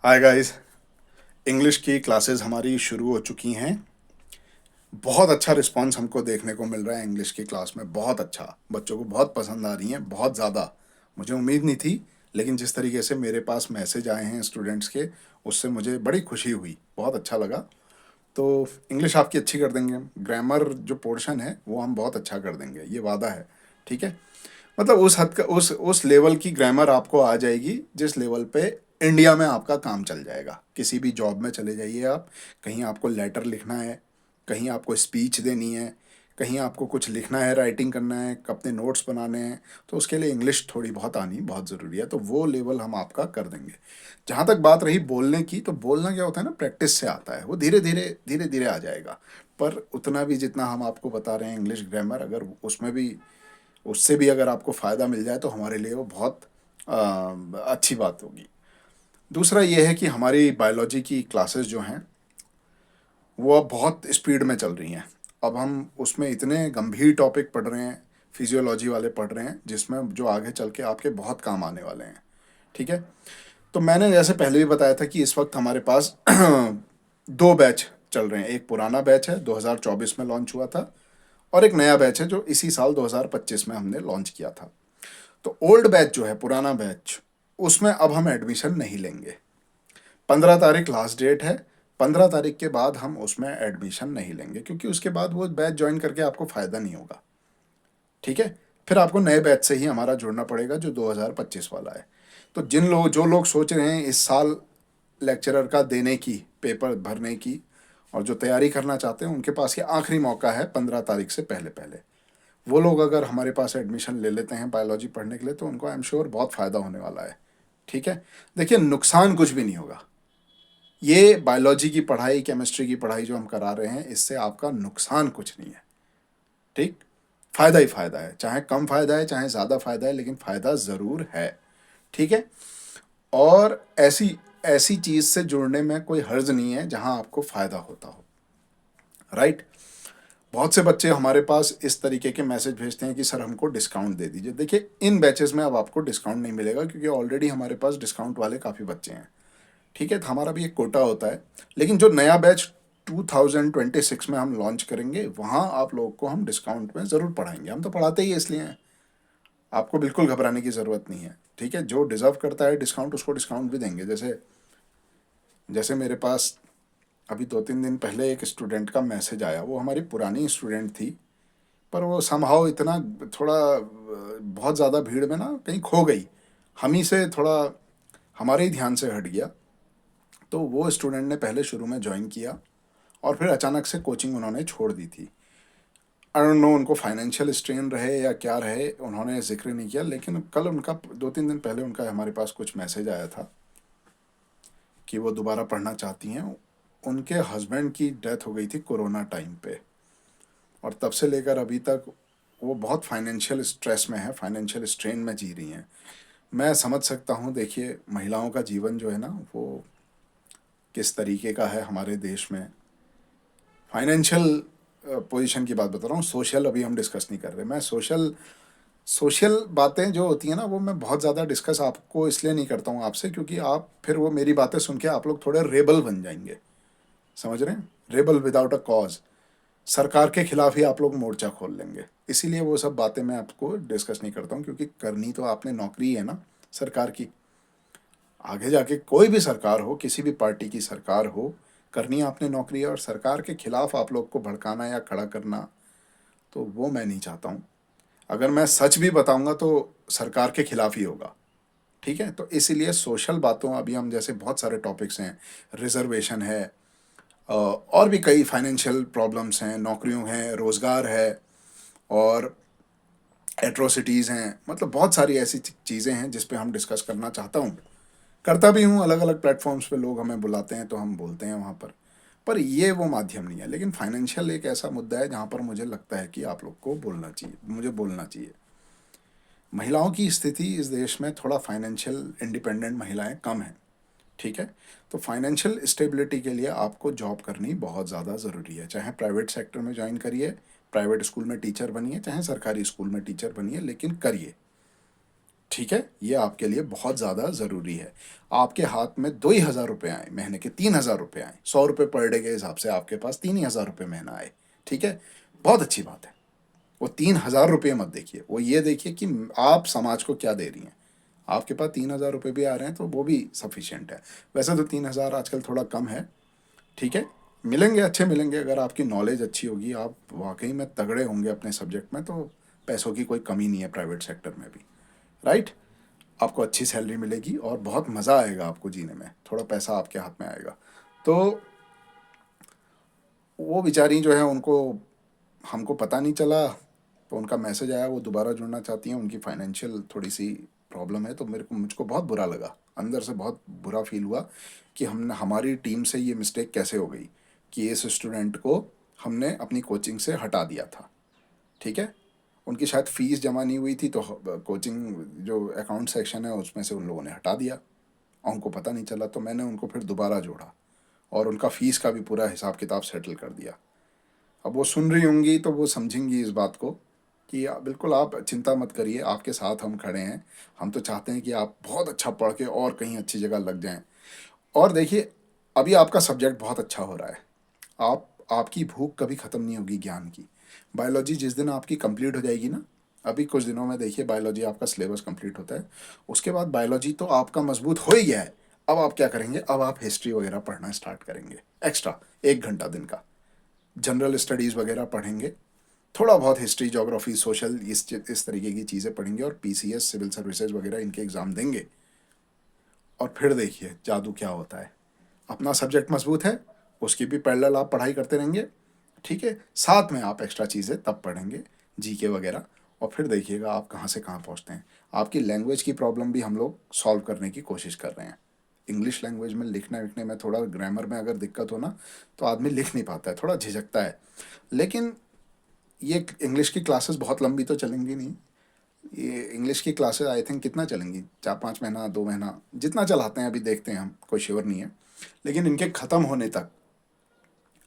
Hi guys. English की classes हमारी शुरू हो चुकी हैं। बहुत अच्छा रिस्पांस हमको देखने को मिल रहा है इंग्लिश की क्लास में। बहुत अच्छा, बच्चों को बहुत पसंद आ रही हैं, बहुत ज़्यादा। मुझे उम्मीद नहीं थी, लेकिन जिस तरीके से मेरे पास मैसेज आए हैं स्टूडेंट्स के, उससे मुझे बड़ी खुशी हुई, बहुत अच्छा लगा। तो इंग्लिश आपकी अच्छी कर देंगे। ग्रामर जो पोर्शन है वो हम बहुत अच्छा कर देंगे, ये वादा है। ठीक है। मतलब उस हद का, उस लेवल की ग्रामर आपको आ जाएगी जिस लेवल पे इंडिया में आपका काम चल जाएगा। किसी भी जॉब में चले जाइए आप, कहीं आपको लेटर लिखना है, कहीं आपको स्पीच देनी है, कहीं आपको कुछ लिखना है, राइटिंग करना है, अपने नोट्स बनाने हैं, तो उसके लिए इंग्लिश थोड़ी बहुत आनी बहुत ज़रूरी है। तो वो लेवल हम आपका कर देंगे। जहाँ तक बात रही बोलने की, तो बोलना क्या होता है ना, प्रैक्टिस से आता है। वो धीरे धीरे धीरे धीरे आ जाएगा। पर उतना भी जितना हम आपको बता रहे हैं इंग्लिश ग्रामर, अगर उसमें भी, उससे भी अगर आपको फ़ायदा मिल जाए तो हमारे लिए वो बहुत अच्छी बात होगी। दूसरा ये है कि हमारी बायोलॉजी की क्लासेस जो हैं वो अब बहुत स्पीड में चल रही हैं। अब हम उसमें इतने गंभीर टॉपिक पढ़ रहे हैं, फिजियोलॉजी वाले पढ़ रहे हैं, जिसमें जो आगे चल के आपके बहुत काम आने वाले हैं। ठीक है। तो मैंने जैसे पहले भी बताया था कि इस वक्त हमारे पास दो बैच चल रहे हैं। एक पुराना बैच है, 2024 में लॉन्च हुआ था, और एक नया बैच है जो इसी साल 2025 में हमने लॉन्च किया था। तो ओल्ड बैच जो है, पुराना बैच, उसमें अब हम एडमिशन नहीं लेंगे। 15 तारीख लास्ट डेट है। 15 तारीख के बाद हम उसमें एडमिशन नहीं लेंगे, क्योंकि उसके बाद वो बैच ज्वाइन करके आपको फ़ायदा नहीं होगा। ठीक है। फिर आपको नए बैच से ही हमारा जुड़ना पड़ेगा, जो 2025 वाला है। तो जो लोग सोच रहे हैं इस साल लेक्चरर का देने की, पेपर भरने की, और जो तैयारी करना चाहते हैं, उनके पास ये आखिरी मौका है 15 तारीख से पहले पहले। वो लोग अगर हमारे पास एडमिशन ले लेते हैं बायोलॉजी पढ़ने के लिए, तो उनको आई एम श्योर बहुत फ़ायदा होने वाला है। ठीक है। देखिए, नुकसान कुछ भी नहीं होगा। ये बायोलॉजी की पढ़ाई, केमिस्ट्री की पढ़ाई जो हम करा रहे हैं, इससे आपका नुकसान कुछ नहीं है। ठीक। फ़ायदा ही फ़ायदा है, चाहे कम फ़ायदा है चाहे ज़्यादा फ़ायदा है, लेकिन फ़ायदा ज़रूर है। ठीक है। और ऐसी ऐसी चीज़ से जुड़ने में कोई हर्ज नहीं है जहां आपको फ़ायदा होता हो। राइट। बहुत से बच्चे हमारे पास इस तरीके के मैसेज भेजते हैं कि सर हमको डिस्काउंट दे दीजिए। देखिए, इन बैचेस में अब आपको डिस्काउंट नहीं मिलेगा, क्योंकि ऑलरेडी हमारे पास डिस्काउंट वाले काफ़ी बच्चे हैं। ठीक है। तो हमारा भी एक कोटा होता है। लेकिन जो नया बैच 2026 में हम लॉन्च करेंगे, वहाँ आप लोगों को हम डिस्काउंट में ज़रूर पढ़ाएंगे। हम तो पढ़ाते ही इसलिए हैं। आपको बिल्कुल घबराने की ज़रूरत नहीं है। ठीक है। जो डिज़र्व करता है डिस्काउंट, उसको डिस्काउंट भी देंगे। जैसे जैसे मेरे पास अभी 2-3 दिन पहले एक स्टूडेंट का मैसेज आया। वो हमारी पुरानी स्टूडेंट थी, पर वो समहाउ इतना, थोड़ा बहुत ज़्यादा भीड़ में ना कहीं खो गई। हम ही से थोड़ा, हमारे ही ध्यान से हट गया। तो वो स्टूडेंट ने पहले शुरू में ज्वाइन किया, और फिर अचानक से कोचिंग उन्होंने छोड़ दी थी। आई डोंट नो उनको फाइनेंशियल स्ट्रेन रहे या क्या रहे, उन्होंने जिक्र नहीं किया। लेकिन कल उनका, 2-3 दिन पहले उनका हमारे पास कुछ मैसेज आया था कि वो दोबारा पढ़ना चाहती हैं। उनके हस्बैंड की डेथ हो गई थी कोरोना टाइम पे, और तब से लेकर अभी तक वो बहुत फाइनेंशियल स्ट्रेस में है, फाइनेंशियल स्ट्रेन में जी रही हैं। मैं समझ सकता हूँ। देखिए, महिलाओं का जीवन जो है ना, वो किस तरीके का है हमारे देश में। फाइनेंशियल पोजीशन की बात बता रहा हूँ, सोशल अभी हम डिस्कस नहीं कर रहे। मैं सोशल सोशल बातें जो होती हैं ना, वो मैं बहुत ज़्यादा डिस्कस आपको इसलिए नहीं करता हूँ आपसे, क्योंकि आप फिर वो मेरी बातें सुन के आप लोग थोड़े रेबल बन जाएंगे। समझ रहे हैं? Rebel without a cause. सरकार के खिलाफ ही आप लोग मोर्चा खोल लेंगे। इसीलिए वो सब बातें मैं आपको डिस्कस नहीं करता हूँ, क्योंकि करनी तो आपने नौकरी है ना सरकार की। आगे जाके कोई भी सरकार हो, किसी भी पार्टी की सरकार हो, करनी आपने नौकरी है। और सरकार के खिलाफ आप लोग को भड़काना या खड़ा करना, तो वो मैं नहीं चाहता हूँ। अगर मैं सच भी बताऊंगा तो सरकार के खिलाफ ही होगा। ठीक है। तो इसीलिए सोशल बातों, अभी हम जैसे बहुत सारे टॉपिक्स हैं, रिजर्वेशन है, और भी कई फाइनेंशियल प्रॉब्लम्स हैं, नौकरियों हैं, रोज़गार है, और एट्रोसिटीज़ हैं। मतलब बहुत सारी ऐसी चीज़ें हैं जिस पे हम डिस्कस करना चाहता हूँ, करता भी हूँ। अलग अलग प्लेटफॉर्म्स पे लोग हमें बुलाते हैं तो हम बोलते हैं वहाँ पर ये वो माध्यम नहीं है। लेकिन फाइनेंशियल एक ऐसा मुद्दा है जहाँ पर मुझे लगता है कि आप लोग को बोलना चाहिए, मुझे बोलना चाहिए। महिलाओं की स्थिति इस देश में, थोड़ा फाइनेंशियल इंडिपेंडेंट महिलाएं कम हैं। ठीक है। तो फाइनेंशियल स्टेबिलिटी के लिए आपको जॉब करनी बहुत ज़्यादा ज़रूरी है। चाहे प्राइवेट सेक्टर में ज्वाइन करिए, प्राइवेट स्कूल में टीचर बनिए, चाहे सरकारी स्कूल में टीचर बनिए, लेकिन करिए। ठीक है, ये आपके लिए बहुत ज़्यादा ज़रूरी है। आपके हाथ में 2 ही हज़ार रुपये आए महीने के, 3 हज़ार रुपये आए, 100 रुपये पर डे के हिसाब से आपके पास 3 ही हज़ार रुपये महीना आए, ठीक है, बहुत अच्छी बात है। वो 3 हज़ार रुपये मत देखिए, वो ये देखिए कि आप समाज को क्या दे रही हैं। आपके पास 3 हज़ार रुपये भी आ रहे हैं तो वो भी सफिशिएंट है। वैसे तो 3 हज़ार आजकल थोड़ा कम है, ठीक है, मिलेंगे, अच्छे मिलेंगे। अगर आपकी नॉलेज अच्छी होगी, आप वाकई में तगड़े होंगे अपने सब्जेक्ट में, तो पैसों की कोई कमी नहीं है प्राइवेट सेक्टर में भी, राइट। आपको अच्छी सैलरी मिलेगी और बहुत मज़ा आएगा आपको जीने में, थोड़ा पैसा आपके हाथ में आएगा। तो वो बेचारी जो है, उनको हमको पता नहीं चला, तो उनका मैसेज आया, वो दोबारा जुड़ना चाहती हैं, उनकी फाइनेंशियल थोड़ी सी प्रॉब्लम है। तो मुझको बहुत बुरा लगा, अंदर से बहुत बुरा फील हुआ कि हमने, हमारी टीम से ये मिस्टेक कैसे हो गई कि इस स्टूडेंट को हमने अपनी कोचिंग से हटा दिया था, ठीक है। उनकी शायद फ़ीस जमा नहीं हुई थी, तो कोचिंग जो अकाउंट सेक्शन है उसमें से उन लोगों ने हटा दिया और उनको पता नहीं चला। तो मैंने उनको फिर दोबारा जोड़ा और उनका फ़ीस का भी पूरा हिसाब किताब सेटल कर दिया। अब वो सुन रही होंगी तो वो समझेंगी इस बात को कि बिल्कुल आप चिंता मत करिए, आपके साथ हम खड़े हैं। हम तो चाहते हैं कि आप बहुत अच्छा पढ़ के और कहीं अच्छी जगह लग जाएं। और देखिए, अभी आपका सब्जेक्ट बहुत अच्छा हो रहा है, आपकी भूख कभी ख़त्म नहीं होगी ज्ञान की। बायोलॉजी जिस दिन आपकी कंप्लीट हो जाएगी ना, अभी कुछ दिनों में देखिए बायोलॉजी आपका सिलेबस कंप्लीट होता है, उसके बाद बायोलॉजी तो आपका मजबूत हो ही गया है। अब आप क्या करेंगे, अब आप हिस्ट्री वगैरह पढ़ना स्टार्ट करेंगे, एक्स्ट्रा 1 घंटा दिन का जनरल स्टडीज़ वगैरह पढ़ेंगे, थोड़ा बहुत हिस्ट्री, जोग्राफी, सोशल, इस तरीके की चीज़ें पढ़ेंगे और पीसीएस, सिविल सर्विसेज वगैरह इनके एग्ज़ाम देंगे। और फिर देखिए जादू क्या होता है। अपना सब्जेक्ट मजबूत है, उसकी भी पैरेलल आप पढ़ाई करते रहेंगे, ठीक है, साथ में आप एक्स्ट्रा चीज़ें तब पढ़ेंगे, जीके वगैरह। और फिर देखिएगा आप कहाँ से कहाँ पहुँचते हैं। आपकी लैंग्वेज की प्रॉब्लम भी हम लोग सॉल्व करने की कोशिश कर रहे हैं। इंग्लिश लैंग्वेज में लिखने विखने में थोड़ा, ग्रामर में अगर दिक्कत हो ना, तो आदमी लिख नहीं पाता है, थोड़ा झिझकता है। लेकिन ये इंग्लिश की क्लासेस बहुत लंबी तो चलेंगी नहीं। ये इंग्लिश की क्लासेस आई थिंक कितना चलेंगी, 4-5 महीना, 2 महीना, जितना चलाते हैं अभी देखते हैं हम, कोई श्योर नहीं है। लेकिन इनके ख़त्म होने तक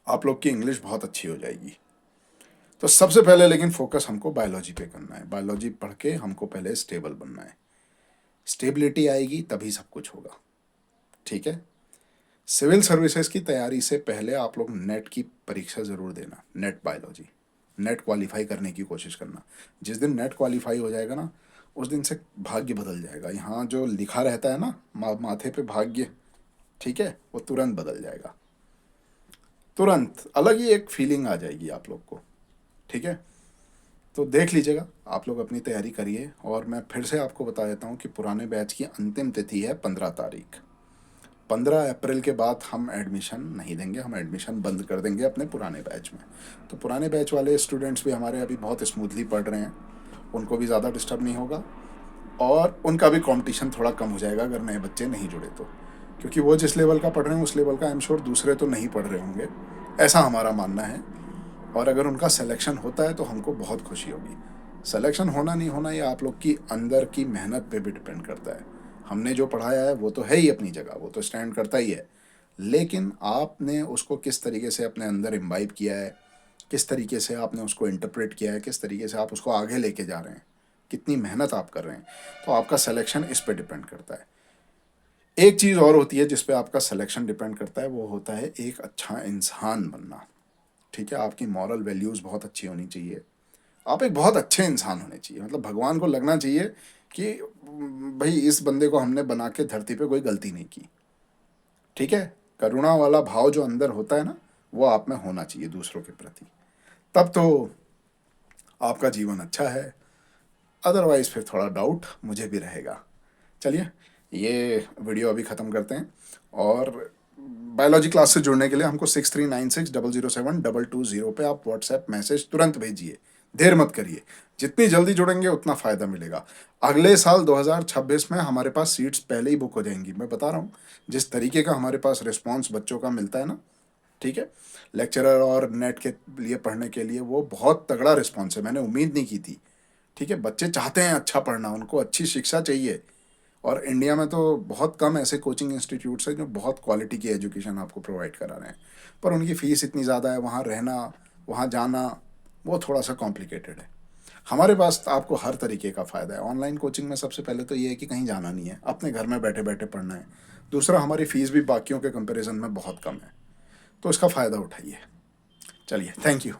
आप लोग की इंग्लिश बहुत अच्छी हो जाएगी। तो सबसे पहले लेकिन फोकस हमको बायोलॉजी पे करना है। बायोलॉजी पढ़ के हमको पहले स्टेबल बनना है। स्टेबिलिटी आएगी तभी सब कुछ होगा, ठीक है। सिविल सर्विसेज की तैयारी से पहले आप लोग नेट की परीक्षा ज़रूर देना, नेट बायोलॉजी, नेट क्वालिफाई करने की कोशिश करना। जिस दिन नेट क्वालिफाई हो जाएगा ना, उस दिन से भाग्य बदल जाएगा। यहाँ जो लिखा रहता है ना, माथे पे भाग्य, ठीक है, वो तुरंत बदल जाएगा, तुरंत अलग ही एक फीलिंग आ जाएगी आप लोग को, ठीक है। तो देख लीजिएगा, आप लोग अपनी तैयारी करिए। और मैं फिर से आपको बता देता हूँ कि पुराने बैच की अंतिम तिथि है 15 तारीख। 15 अप्रैल के बाद हम एडमिशन नहीं देंगे, हम एडमिशन बंद कर देंगे अपने पुराने बैच में। तो पुराने बैच वाले स्टूडेंट्स भी हमारे अभी बहुत स्मूथली पढ़ रहे हैं, उनको भी ज़्यादा डिस्टर्ब नहीं होगा और उनका भी कंपटीशन थोड़ा कम हो जाएगा अगर नए बच्चे नहीं जुड़े तो। क्योंकि वो जिस लेवल का पढ़ रहे हैं उस लेवल का आई एम श्योर दूसरे तो नहीं पढ़ रहे होंगे, ऐसा हमारा मानना है। और अगर उनका सिलेक्शन होता है तो हमको बहुत खुशी होगी। सिलेक्शन होना नहीं होना ये आप लोग की अंदर की मेहनत पे भी डिपेंड करता है। हमने जो पढ़ाया है वो तो है ही अपनी जगह, वो तो स्टैंड करता ही है। लेकिन आपने उसको किस तरीके से अपने अंदर इम्बाइब किया है, किस तरीके से आपने उसको इंटरप्रेट किया है, किस तरीके से आप उसको आगे लेके जा रहे हैं, कितनी मेहनत आप कर रहे हैं, तो आपका सिलेक्शन इस पे डिपेंड करता है। एक चीज़ और होती है जिस पे आपका सिलेक्शन डिपेंड करता है, वो होता है एक अच्छा इंसान बनना, ठीक है। आपकी मॉरल वैल्यूज़ बहुत अच्छी होनी चाहिए, आप एक बहुत अच्छे इंसान होने चाहिए। मतलब भगवान को लगना चाहिए कि भाई इस बंदे को हमने बना के धरती पे कोई गलती नहीं की, ठीक है। करुणा वाला भाव जो अंदर होता है ना, वो आप में होना चाहिए दूसरों के प्रति, तब तो आपका जीवन अच्छा है। अदरवाइज़ फिर थोड़ा डाउट मुझे भी रहेगा। चलिए, ये वीडियो अभी ख़त्म करते हैं। और बायोलॉजी क्लास से जुड़ने के लिए हमको 6396007220 पे आप व्हाट्सएप मैसेज तुरंत भेजिए, देर मत करिए। जितनी जल्दी जुड़ेंगे उतना फ़ायदा मिलेगा। अगले साल 2026 में हमारे पास सीट्स पहले ही बुक हो जाएंगी, मैं बता रहा हूँ। जिस तरीके का हमारे पास रिस्पॉन्स बच्चों का मिलता है ना, ठीक है, लेक्चरर और नेट के लिए पढ़ने के लिए वो बहुत तगड़ा रिस्पॉन्स है, मैंने उम्मीद नहीं की थी, ठीक है। बच्चे चाहते हैं अच्छा पढ़ना, उनको अच्छी शिक्षा चाहिए। और इंडिया में तो बहुत कम ऐसे कोचिंग इंस्टीट्यूट्स हैं जो बहुत क्वालिटी की एजुकेशन आपको प्रोवाइड करा रहे हैं, पर उनकी फ़ीस इतनी ज़्यादा है, वहाँ रहना, वहाँ जाना, वो थोड़ा सा कॉम्प्लिकेटेड है। हमारे पास आपको हर तरीके का फ़ायदा है। ऑनलाइन कोचिंग में सबसे पहले तो ये है कि कहीं जाना नहीं है, अपने घर में बैठे-बैठे पढ़ना है। दूसरा, हमारी फ़ीस भी बाकियों के कंपैरिज़न में बहुत कम है, तो इसका फ़ायदा उठाइए। चलिए, थैंक यू।